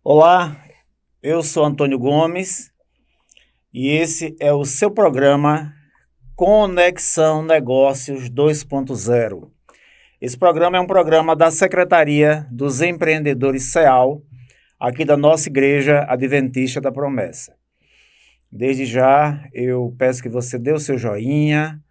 Olá, eu sou Antônio Gomes e esse é o seu programa Conexão Negócios 2.0. Esse programa é um programa da Secretaria dos Empreendedores SEAL, aqui da nossa Igreja Adventista da Promessa. Desde já, eu peço que você dê o seu joinha,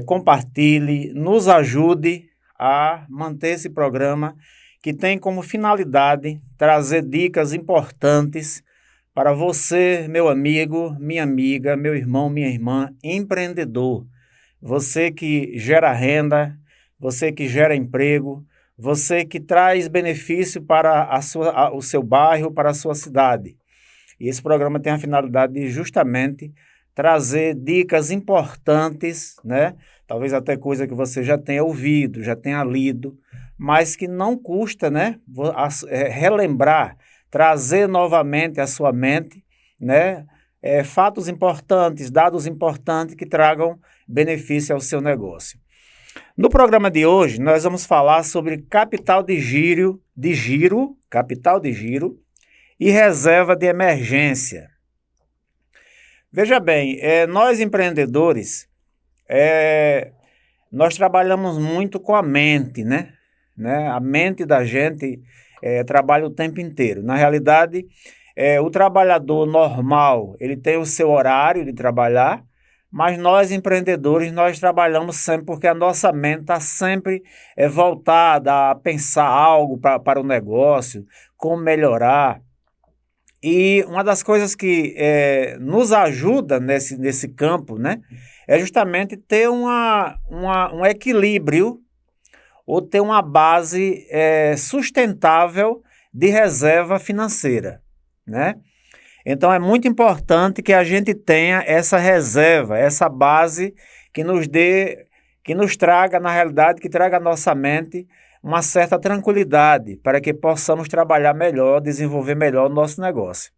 compartilhe, nos ajude a manter esse programa que tem como finalidade trazer dicas importantes para você, meu amigo, minha amiga, meu irmão, minha irmã, empreendedor. Você que gera renda, você que gera emprego, você que traz benefício para o seu bairro, para a sua cidade. E esse programa tem a finalidade de justamente trazer dicas importantes, né? Talvez até coisa que você já tenha ouvido, já tenha lido, mas que não custa, né? Relembrar, trazer novamente à sua mente, né? Fatos importantes, dados importantes que tragam benefício ao seu negócio. No programa de hoje, nós vamos falar sobre capital capital de giro e reserva de emergência. Veja bem, nós empreendedores, nós trabalhamos muito com a mente, né? A mente da gente trabalha o tempo inteiro. Na realidade, o trabalhador normal, ele tem o seu horário de trabalhar, mas nós empreendedores, nós trabalhamos sempre porque a nossa mente está sempre voltada a pensar algo para o negócio, como melhorar. E uma das coisas que nos ajuda nesse campo, né, é justamente ter um equilíbrio ou ter uma base sustentável de reserva financeira, né? Então é muito importante que a gente tenha essa reserva, essa base que nos dê, que nos traga, na realidade, que traga à nossa mente uma certa tranquilidade para que possamos trabalhar melhor, desenvolver melhor o nosso negócio.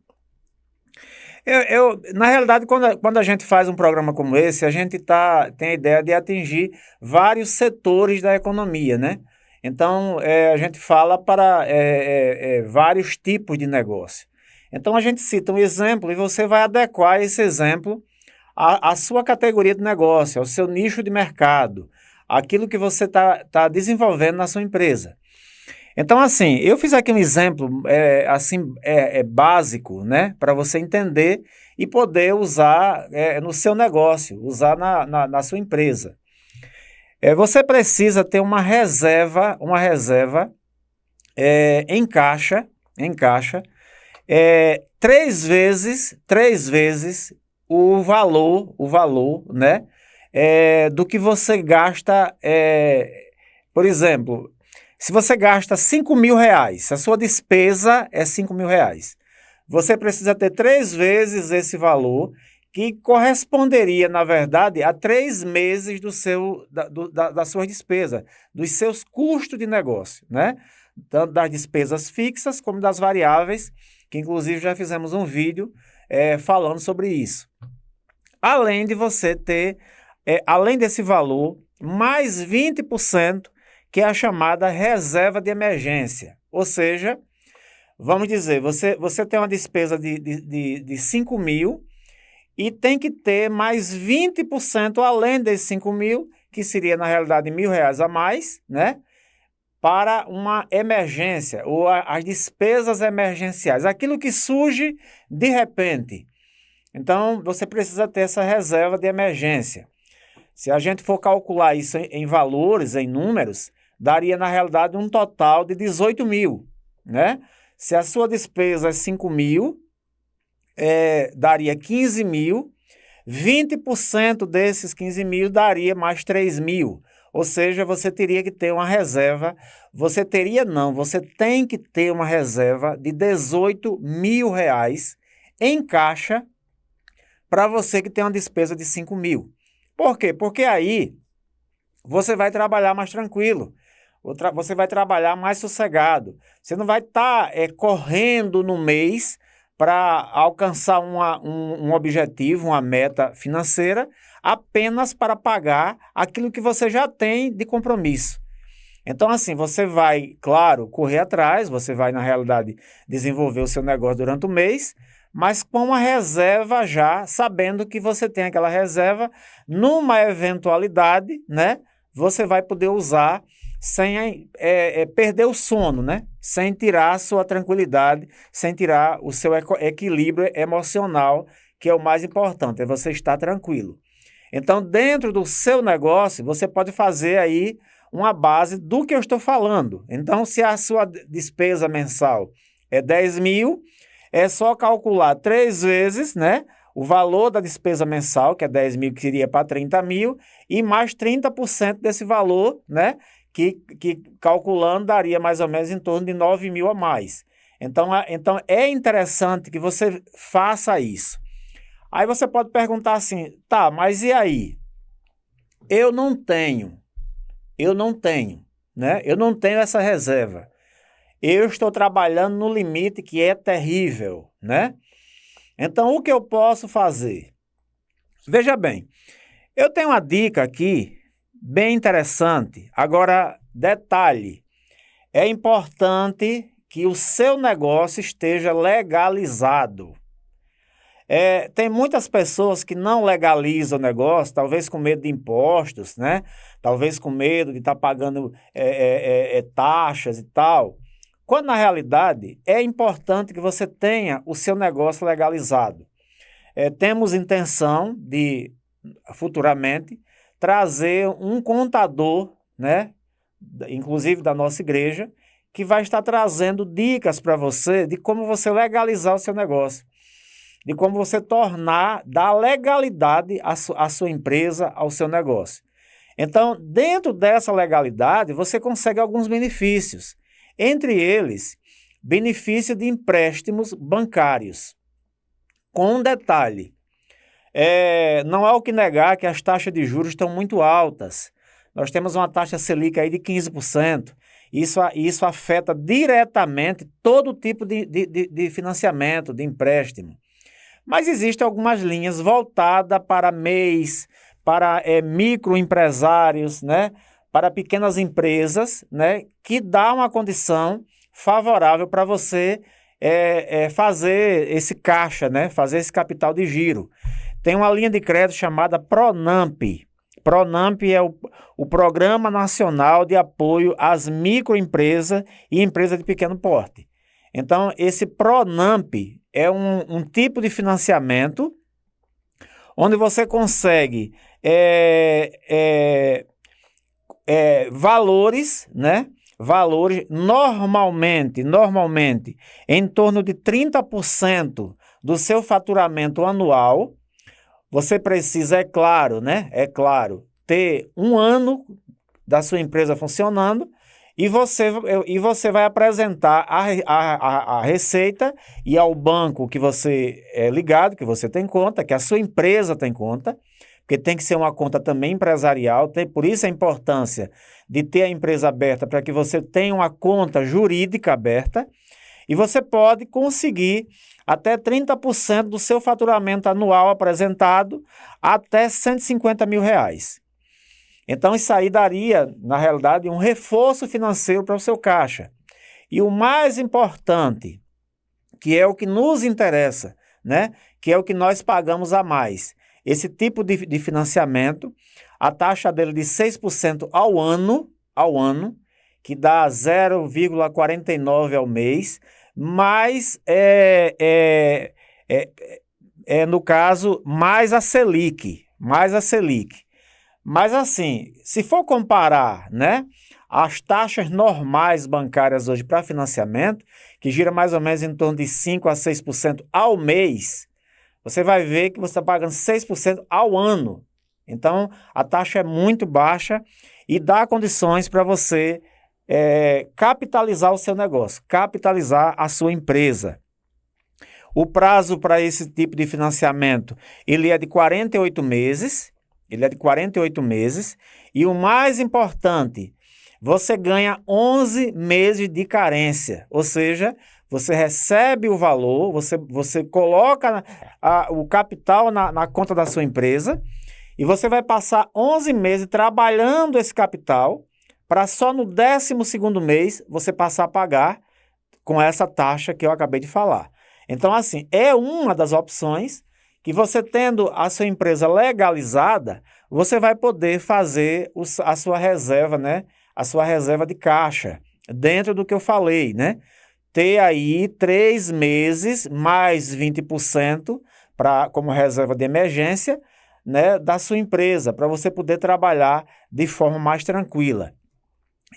Na realidade, quando a gente faz um programa como esse, a gente tem a ideia de atingir vários setores da economia, né? Então, a gente fala para vários tipos de negócio. Então, a gente cita um exemplo e você vai adequar esse exemplo à sua categoria de negócio, ao seu nicho de mercado, aquilo que você tá desenvolvendo na sua empresa. Então, assim, eu fiz aqui um exemplo básico, né, para você entender e poder usar no seu negócio, usar na sua empresa. Você precisa ter uma reserva em caixa, três vezes o valor, né, do que você gasta, por exemplo. Se você gasta R$ 5.000, se a sua despesa é R$ 5.000, você precisa ter 3 vezes esse valor, que corresponderia, na verdade, a 3 meses da sua despesa, dos seus custos de negócio, né? Tanto das despesas fixas como das variáveis, que inclusive já fizemos um vídeo falando sobre isso. Além de você ter, além desse valor, mais 20%, que é a chamada reserva de emergência. Ou seja, vamos dizer, você tem uma despesa de 5 mil e tem que ter mais 20% além desses 5 mil, que seria, na realidade, R$ 1.000 a mais, né? Para uma emergência, ou as despesas emergenciais, aquilo que surge de repente. Então, você precisa ter essa reserva de emergência. Se a gente for calcular isso em valores, em números, daria, na realidade, um total de 18 mil, né? Se a sua despesa é 5 mil, daria 15 mil, 20% desses 15 mil daria mais 3 mil. Ou seja, você teria que ter uma reserva, você tem que ter uma reserva de R$ 18.000 em caixa para você que tem uma despesa de 5 mil. Por quê? Porque aí você vai trabalhar mais tranquilo, você vai trabalhar mais sossegado. Você não vai estar correndo no mês para alcançar um objetivo, uma meta financeira, apenas para pagar aquilo que você já tem de compromisso. Então, assim, você vai, claro, correr atrás, você vai, na realidade, desenvolver o seu negócio durante o mês, mas com uma reserva já, sabendo que você tem aquela reserva, numa eventualidade, né? Você vai poder usar sem perder o sono, né? Sem tirar a sua tranquilidade, sem tirar o seu equilíbrio emocional, que é o mais importante, é você estar tranquilo. Então, dentro do seu negócio, você pode fazer aí uma base do que eu estou falando. Então, se a sua despesa mensal é 10 mil, é só calcular 3 vezes, né? O valor da despesa mensal, que é 10 mil, que seria para 30 mil, e mais 30% desse valor, né? Que calculando daria mais ou menos em torno de 9 mil a mais. Então é interessante que você faça isso. Aí você pode perguntar assim, tá, mas e aí? Eu não tenho, né? Eu não tenho essa reserva. Eu estou trabalhando no limite que é terrível, né? Então, o que eu posso fazer? Veja bem, eu tenho uma dica aqui bem interessante. Agora, detalhe, é importante que o seu negócio esteja legalizado. Tem muitas pessoas que não legalizam o negócio, talvez com medo de impostos, né? Talvez com medo de estar pagando taxas e tal. Quando, na realidade, é importante que você tenha o seu negócio legalizado. Temos intenção de, futuramente, trazer um contador, né? Inclusive da nossa igreja, que vai estar trazendo dicas para você de como você legalizar o seu negócio, de como você dar legalidade à sua empresa, ao seu negócio. Então, dentro dessa legalidade, você consegue alguns benefícios. Entre eles, benefício de empréstimos bancários. Com um detalhe, não há o que negar que as taxas de juros estão muito altas. Nós temos uma taxa Selic aí de 15%. Isso afeta diretamente todo tipo de financiamento, de empréstimo. Mas existem algumas linhas voltadas para MEIs, para microempresários, né? Para pequenas empresas, né? Que dá uma condição favorável para você fazer esse caixa, né? Fazer esse capital de giro. Tem uma linha de crédito chamada Pronamp. Pronamp é o Programa Nacional de Apoio às Microempresas e Empresas de Pequeno Porte. Então, esse Pronamp é um tipo de financiamento onde você consegue valores, né? Valores normalmente, em torno de 30% do seu faturamento anual. Você precisa, é claro, né? É claro, ter um ano da sua empresa funcionando e você vai apresentar a receita e ao banco que você é ligado, que você tem conta, que a sua empresa tem conta, porque tem que ser uma conta também empresarial, por isso a importância de ter a empresa aberta, para que você tenha uma conta jurídica aberta, e você pode conseguir até 30% do seu faturamento anual apresentado, até R$150 mil. Então, isso aí daria, na realidade, um reforço financeiro para o seu caixa. E o mais importante, que é o que nos interessa, né? Que é o que nós pagamos a mais. Esse tipo de financiamento, a taxa dele de 6% ao ano, que dá 0,49 ao mês, mas no caso, mais a Selic. Mas assim, se for comparar, né, as taxas normais bancárias hoje para financiamento, que gira mais ou menos em torno de 5 a 6% ao mês, você vai ver que você está pagando 6% ao ano. Então, a taxa é muito baixa e dá condições para você capitalizar o seu negócio, capitalizar a sua empresa. O prazo para esse tipo de financiamento, ele é de 48 meses, e o mais importante, você ganha 11 meses de carência, ou seja, você recebe o valor, você coloca o capital na conta da sua empresa e você vai passar 11 meses trabalhando esse capital para só no 12º mês você passar a pagar com essa taxa que eu acabei de falar. Então, assim, é uma das opções que você tendo a sua empresa legalizada, você vai poder fazer a sua reserva, né? A sua reserva de caixa, dentro do que eu falei, né? Ter aí 3 meses mais 20% como reserva de emergência, né, da sua empresa, para você poder trabalhar de forma mais tranquila.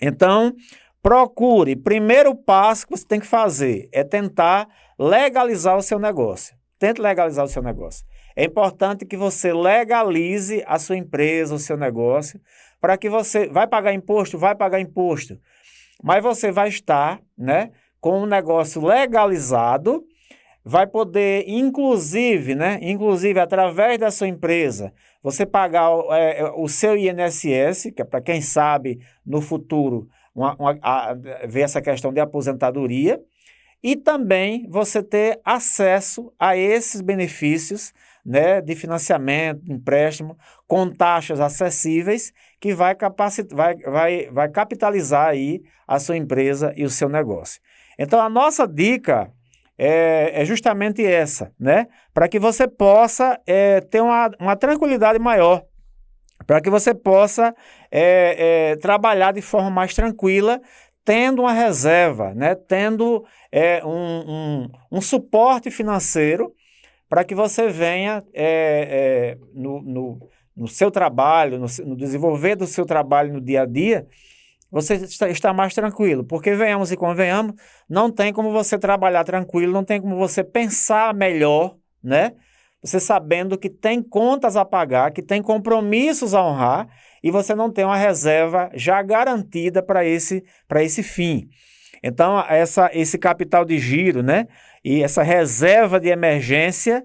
Então, procure. Primeiro passo que você tem que fazer é tentar legalizar o seu negócio. Tente legalizar o seu negócio. É importante que você legalize a sua empresa, o seu negócio, para que você vai pagar imposto, mas você vai estar, né, com um negócio legalizado, vai poder, inclusive através da sua empresa, você pagar o seu INSS, que é para quem sabe no futuro ver essa questão de aposentadoria, e também você ter acesso a esses benefícios, né, de financiamento, de empréstimo, com taxas acessíveis, que vai capitalizar aí a sua empresa e o seu negócio. Então, a nossa dica é justamente essa, né? Para que você possa ter uma tranquilidade maior, para que você possa trabalhar de forma mais tranquila, tendo uma reserva, né? Tendo um suporte financeiro para que você venha no seu trabalho, no desenvolver do seu trabalho no dia a dia, você está mais tranquilo, porque venhamos e convenhamos, não tem como você trabalhar tranquilo, não tem como você pensar melhor, né? Você sabendo que tem contas a pagar, que tem compromissos a honrar e você não tem uma reserva já garantida para esse fim. Então, esse capital de giro, né? E essa reserva de emergência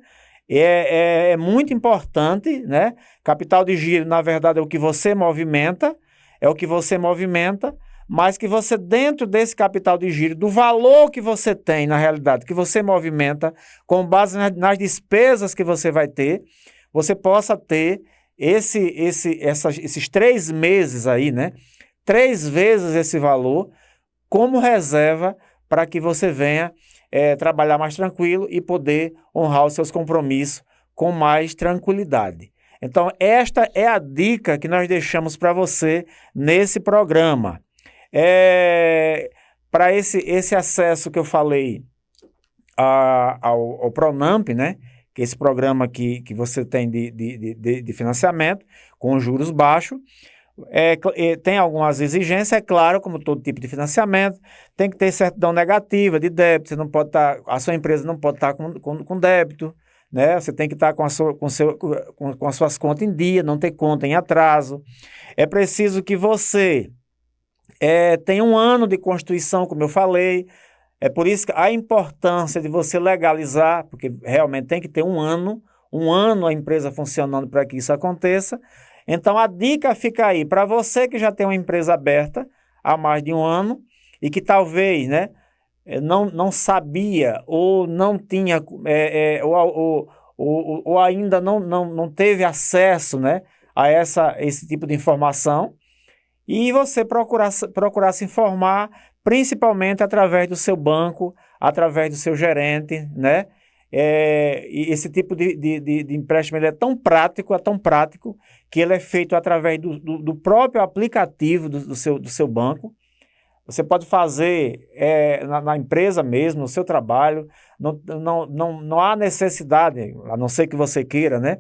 é muito importante, né? Capital de giro, na verdade, é o que você movimenta, mas que você, dentro desse capital de giro, do valor que você tem, na realidade, que você movimenta, com base nas despesas que você vai ter, você possa ter esses 3 meses aí, né? 3 vezes esse valor como reserva para que você venha trabalhar mais tranquilo e poder honrar os seus compromissos com mais tranquilidade. Então, esta é a dica que nós deixamos para você nesse programa. Para esse acesso que eu falei ao Pronamp, né? Que é esse programa que você tem de financiamento com juros baixos, tem algumas exigências, é claro, como todo tipo de financiamento, tem que ter certidão negativa de débito, você não pode a sua empresa não pode estar com débito, né? Você tem que estar com as suas contas em dia, não ter conta em atraso. É preciso que você tenha 1 ano de constituição, como eu falei. É por isso que a importância de você legalizar, porque realmente tem que ter 1 ano a empresa funcionando para que isso aconteça. Então, a dica fica aí, para você que já tem uma empresa aberta há mais de 1 ano e que talvez, né, não sabia ou não tinha, ou ainda não teve acesso, né, a esse tipo de informação, e você procurar se informar, principalmente através do seu banco, através do seu gerente, né? E esse tipo de empréstimo ele é tão prático, que ele é feito através do próprio aplicativo do seu banco. Você pode fazer na empresa mesmo, no seu trabalho, não há necessidade, a não ser que você queira, né,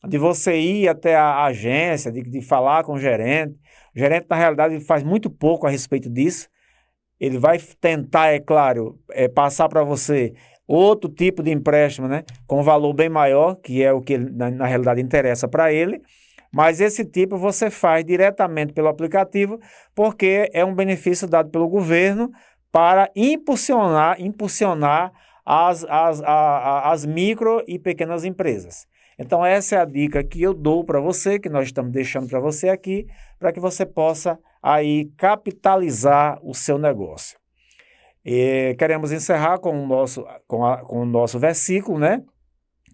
de você ir até a agência, de falar com o gerente. O gerente, na realidade, ele faz muito pouco a respeito disso. Ele vai tentar, é claro, passar para você outro tipo de empréstimo, né, com um valor bem maior, que é o que na realidade interessa para ele, mas esse tipo você faz diretamente pelo aplicativo, porque é um benefício dado pelo governo para impulsionar as micro e pequenas empresas. Então, essa é a dica que eu dou para você, que nós estamos deixando para você aqui, para que você possa aí capitalizar o seu negócio. E queremos encerrar com o nosso versículo, né?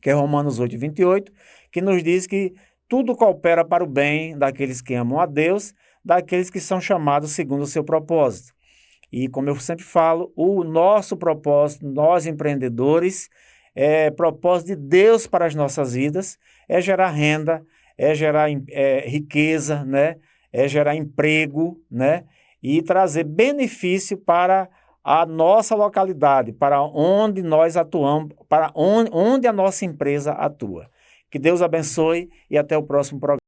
Que é Romanos 8:28, que nos diz que tudo coopera para o bem daqueles que amam a Deus, daqueles que são chamados segundo o seu propósito. E como eu sempre falo, o nosso propósito, nós empreendedores, propósito de Deus para as nossas vidas, é gerar renda, é gerar riqueza, né? É gerar emprego, né? E trazer benefício para a nossa localidade, para onde nós atuamos, para onde a nossa empresa atua. Que Deus abençoe e até o próximo programa.